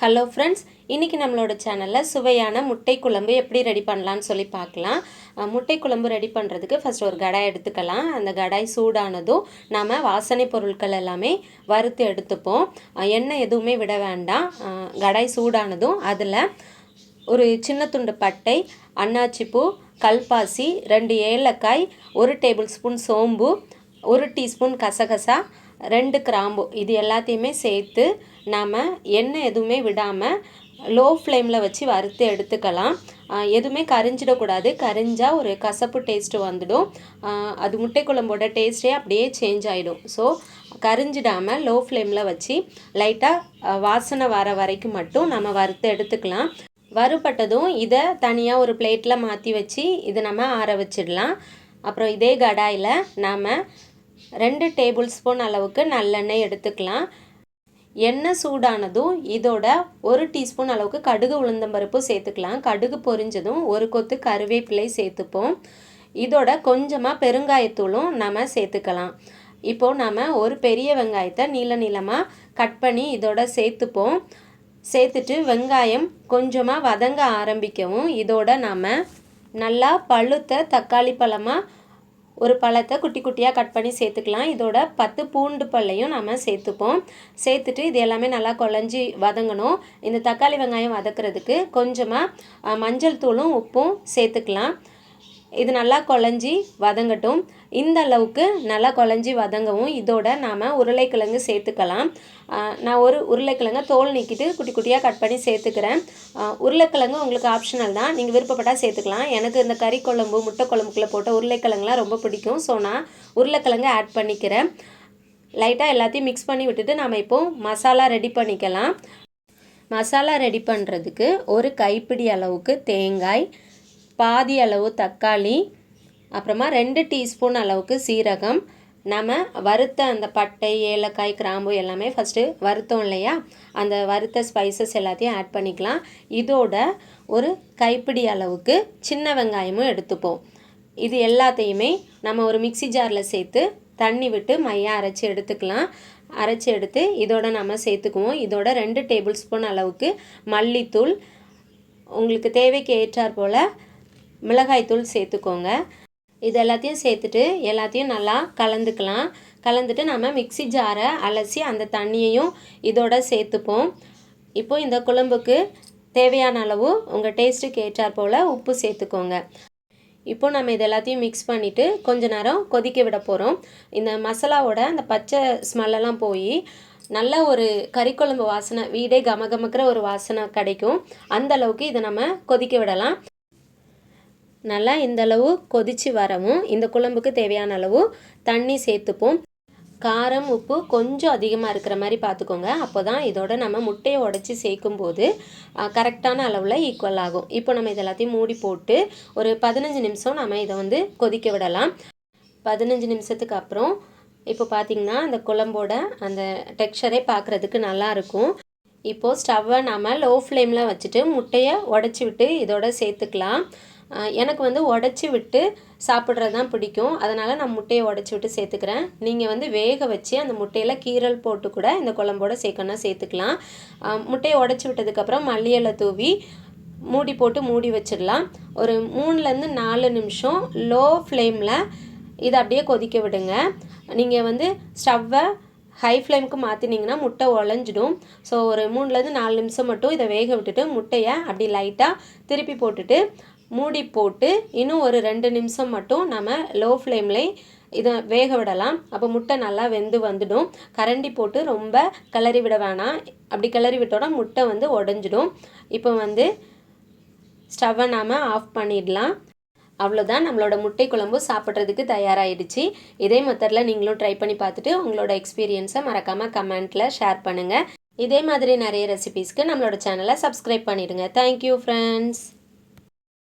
Hello friends, இன்றைக்கி நம்மளோட சேனலில் சுவையான முட்டை குழம்பு எப்படி ரெடி பண்ணலான்னு சொல்லி பார்க்கலாம். முட்டை குழம்பு ரெடி பண்ணுறதுக்கு ஃபஸ்ட் ஒரு கடாய் எடுத்துக்கலாம். அந்த கடாய் சூடானதும் நாம் வாசனை பொருட்கள் எல்லாமே வறுத்து எடுத்துப்போம். எண்ணெய் எதுவுமே விட வேண்டாம். கடாய் சூடானதும் அதில் ஒரு சின்ன துண்டு பட்டை, அன்னாச்சிப்பூ, கல்பாசி, 2 ஏலக்காய், 1 டேபிள் ஸ்பூன் சோம்பு, 1 டீஸ்பூன் கசகசா, 2 கிராம்பு, இது எல்லாத்தையுமே சேர்த்து நாம் எண்ணெய் எதுவுமே விடாமல் லோ ஃப்ளேமில் வச்சு வறுத்து எடுத்துக்கலாம். எதுவுமே கரிஞ்சிடக்கூடாது. கரிஞ்சால் ஒரு கசப்பு டேஸ்ட்டு வந்துடும். அது முட்டை குழம்போட டேஸ்ட்டே அப்படியே சேஞ்ச் ஆகிடும். ஸோ கரிஞ்சிடாமல் லோ ஃப்ளேமில் வச்சு லைட்டாக வாசனை வர வரைக்கும் மட்டும் நம்ம வறுத்து எடுத்துக்கலாம். வறுபட்டதும் இதை தனியாக ஒரு பிளேட்டில் மாற்றி வச்சு இதை நம்ம ஆற வச்சிடலாம். அப்புறம் இதே கடாயில் நாம் 2 டேபிள் ஸ்பூன் அளவுக்கு நல்லெண்ணெய் எடுத்துக்கலாம். எண்ணெய் சூடானதும் இதோட 1 டீஸ்பூன் அளவுக்கு கடுகு உளுந்தம்பருப்பு சேர்த்துக்கலாம். கடுகு பொரிஞ்சதும் ஒரு கொத்து கருவேப்பிலை சேர்த்துப்போம். இதோட கொஞ்சமாக பெருங்காயத்தூளும் நம்ம சேர்த்துக்கலாம். இப்போது நம்ம ஒரு பெரிய வெங்காயத்தை நீளமாக கட் பண்ணி இதோட சேர்த்துப்போம். சேர்த்துட்டு வெங்காயம் கொஞ்சமாக வதங்க ஆரம்பிக்கவும் இதோட நாம் நல்லா பழுத்த தக்காளி பழமாக ஒரு பழத்தை குட்டி குட்டியாக கட் பண்ணி சேர்த்துக்கலாம். இதோட 10 பூண்டு பல்லையும் நம்ம சேர்த்துப்போம். சேர்த்துட்டு இது எல்லாமே நல்லா குழஞ்சி வதங்கணும். இந்த தக்காளி வெங்காயம் வதக்கிறதுக்கு கொஞ்சமாக மஞ்சள் தூளும் உப்பும் சேர்த்துக்கலாம். இது நல்லா குழஞ்சி வதங்கட்டும். இந்த அளவுக்கு நல்லா குழஞ்சி வதங்கவும் இதோட நாம் உருளைக்கிழங்கு சேர்த்துக்கலாம். நான் ஒரு உருளைக்கிழங்கை தோல் நீக்கிட்டு குட்டி குட்டியாக கட் பண்ணி சேர்த்துக்கிறேன். உருளைக்கிழங்கு உங்களுக்கு ஆப்ஷனல் தான், நீங்கள் விருப்பப்பட்டால் சேர்த்துக்கலாம். எனக்கு இந்த கறி குழம்பு முட்டை குழம்புக்குள்ளே போட்ட உருளைக்கிழங்குலாம் ரொம்ப பிடிக்கும். ஸோ நான் உருளைக்கிழங்கு ஆட் பண்ணிக்கிறேன். லைட்டாக எல்லாத்தையும் மிக்ஸ் பண்ணி விட்டுட்டு நாம் இப்போது மசாலா ரெடி பண்ணிக்கலாம். மசாலா ரெடி பண்ணுறதுக்கு ஒரு கைப்பிடி அளவுக்கு தேங்காய், பாதி அளவு தக்காளி, அப்புறமா 2 டீஸ்பூன் அளவுக்கு சீரகம், நம்ம வறுத்த அந்த பட்டை, ஏலக்காய், கிராம்பு எல்லாமே ஃபஸ்ட்டு வறுத்தோம் இல்லையா, அந்த வறுத்த ஸ்பைசஸ் எல்லாத்தையும் ஆட் பண்ணிக்கலாம். இதோட ஒரு கைப்பிடி அளவுக்கு சின்ன வெங்காயமும் எடுத்துப்போம். இது எல்லாத்தையுமே நம்ம ஒரு மிக்சி ஜாரில் சேர்த்து தண்ணி விட்டு மையாக அரைச்சி எடுத்துக்கலாம். அரைச்சி எடுத்து இதோட நம்ம சேர்த்துக்குவோம். இதோட 2 டேபிள் ஸ்பூன் அளவுக்கு மல்லித்தூள், உங்களுக்கு தேவைக்கு ஏற்றாற் போல் மிளகாய்த்தூள் சேர்த்துக்கோங்க. இது எல்லாத்தையும் சேர்த்துட்டு எல்லாத்தையும் நல்லா கலந்துக்கலாம். கலந்துட்டு நம்ம மிக்சி ஜாரை அலசி அந்த தண்ணியையும் இதோட சேர்த்துப்போம். இப்போது இந்த குழம்புக்கு தேவையான அளவு உங்கள் டேஸ்ட்டுக்கு ஏற்றாற் போல் உப்பு சேர்த்துக்கோங்க. இப்போ நம்ம இது எல்லாத்தையும் மிக்ஸ் பண்ணிவிட்டு கொஞ்ச நேரம் கொதிக்க விட போகிறோம். இந்த மசாலாவோட அந்த பச்சை ஸ்மெல்லாம் போய் நல்ல ஒரு கறிக்குழம்பு வாசனை, வீடே கமகமக்கிற ஒரு வாசனை கிடைக்கும். அந்த அளவுக்கு இதை நம்ம கொதிக்க விடலாம். நல்லா இந்தளவு கொதித்து வரவும் இந்த குழம்புக்கு தேவையான அளவு தண்ணி சேர்த்துப்போம். காரம் உப்பு கொஞ்சம் அதிகமாக இருக்கிற மாதிரி பார்த்துக்கோங்க. அப்போ தான் இதோட நம்ம முட்டையை உடச்சி சேர்க்கும்போது கரெக்டான அளவில் ஈக்குவல் ஆகும். இப்போ நம்ம இது எல்லாத்தையும் மூடி போட்டு ஒரு 15 நிமிஷம் நம்ம இதை கொதிக்க விடலாம். 15 நிமிஷத்துக்கு அப்புறம் இப்போ பார்த்திங்கன்னா அந்த குழம்போட அந்த டெக்ஸ்சரே பார்க்குறதுக்கு நல்லாயிருக்கும். இப்போது ஸ்டவ்வை நம்ம லோ ஃப்ளேமில் வச்சுட்டு முட்டையை உடச்சி விட்டு இதோட சேர்த்துக்கலாம். எனக்கு உடச்சி விட்டு சாப்பிட்றது தான் பிடிக்கும். அதனால் நான் முட்டையை உடச்சி விட்டு சேர்த்துக்கிறேன். நீங்கள் வேக வச்சு அந்த முட்டையில் கீரல் போட்டு கூட இந்த குழம்போட சேர்க்கணும்னா சேர்த்துக்கலாம். முட்டையை உடச்சி விட்டதுக்கப்புறம் மல்லி இலை தூவி மூடி போட்டு மூடி வச்சிடலாம். ஒரு 3லேருந்து 4 நிமிஷம் லோ ஃப்ளேமில் இதை அப்படியே கொதிக்க விடுங்க. நீங்கள் ஸ்டவ்வை ஹை ஃப்ளேமுக்கு மாற்றினீங்கன்னா முட்டை உடஞ்சிடும். ஸோ ஒரு 3லேருந்து 4 நிமிஷம் மட்டும் இதை வேக விட்டுட்டு முட்டையை அப்படி லைட்டாக திருப்பி போட்டுட்டு மூடி போட்டு இன்னும் ஒரு 2 நிமிஷம் மட்டும் நம்ம லோ ஃப்ளேம்லேயே இதை வேக விடலாம். அப்போ முட்டை நல்லா வெந்து வந்துடும். கரண்டி போட்டு ரொம்ப கிளறி விட வேணாம். அப்படி கிளறி விட்டோன்னா முட்டை உடஞ்சிடும். இப்போ ஸ்டவ்வை நாம் ஆஃப் பண்ணிடலாம். அவ்வளோதான், நம்மளோட முட்டை குழம்பு சாப்பிட்றதுக்கு தயாராகிடுச்சு. இதே மெத்தடில் நீங்களும் ட்ரை பண்ணி பார்த்துட்டு உங்களோட எக்ஸ்பீரியன்ஸை மறக்காமல் கமெண்ட்டில் ஷேர் பண்ணுங்கள். இதே மாதிரி நிறைய ரெசிபீஸ்க்கு நம்மளோட சேனலை சப்ஸ்கிரைப் பண்ணிவிடுங்க. Thank you friends.